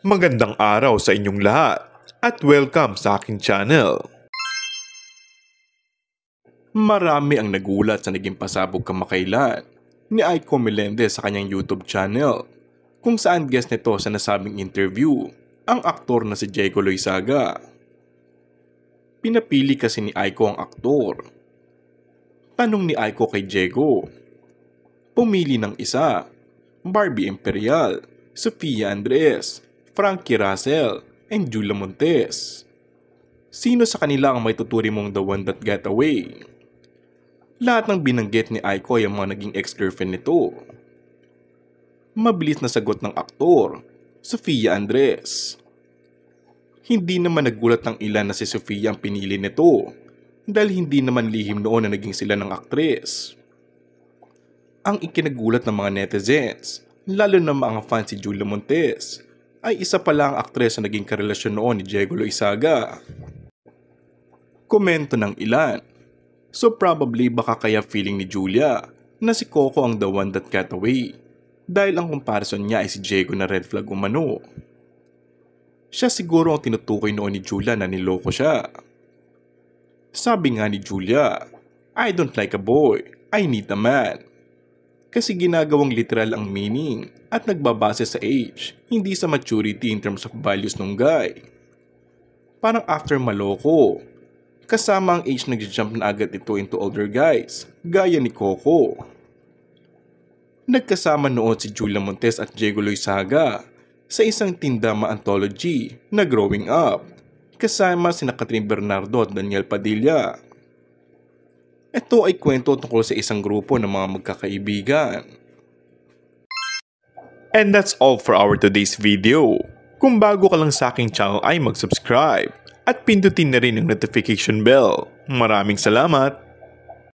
Magandang araw sa inyong lahat at welcome sa aking channel. Marami ang nagulat sa naging pasabog kamakailan ni Aiko Melendez sa kanyang YouTube channel kung saan guest nito sa nasabing interview ang aktor na si Diego Loizaga. Pinapili kasi ni Aiko ang aktor. Tanong ni Aiko kay Diego. Pumili ng isa, Barbie Imperial, Sofia Andres, Frankie Russell, and Julia Montes. Sino sa kanila ang may tuturi mong the one that got away? Lahat ng binanggit ni Aiko ay ang mga naging ex-girlfriend nito. Mabilis na sagot ng aktor, Sofia Andres. Hindi naman nagulat ng ilan na si Sofia ang pinili nito dahil hindi naman lihim noon na naging sila ng aktres. Ang ikinagulat ng mga netizens, lalo na mga fans si Julia Montes, ay isa pala ang aktres na naging karelasyon noon ni Diego Loizaga. Komento ng ilan, so probably baka kaya feeling ni Julia na si Coco ang the one that got away dahil ang comparison niya ay si Diego na red flag umano. Siya siguro ang tinutukoy noon ni Julia na niloko siya. Sabi nga ni Julia, I don't like a boy, I need a man. Kasi ginagawang literal ang meaning at nagbabase sa age, hindi sa maturity in terms of values ng guy. Parang after maloko, kasama ang age nag-jump na agad ito into older guys, gaya ni Coco. Nagkasama noon si Julia Montes at Diego Loizaga sa isang tindama anthology na Growing Up, kasama sina Catherine Bernardo at Daniel Padilla. Ito ay kwento tungkol sa isang grupo ng mga magkakaibigan. And that's all for our today's video. Kung bago ka lang sa aking channel ay mag-subscribe at pindutin na rin ang notification bell. Maraming salamat!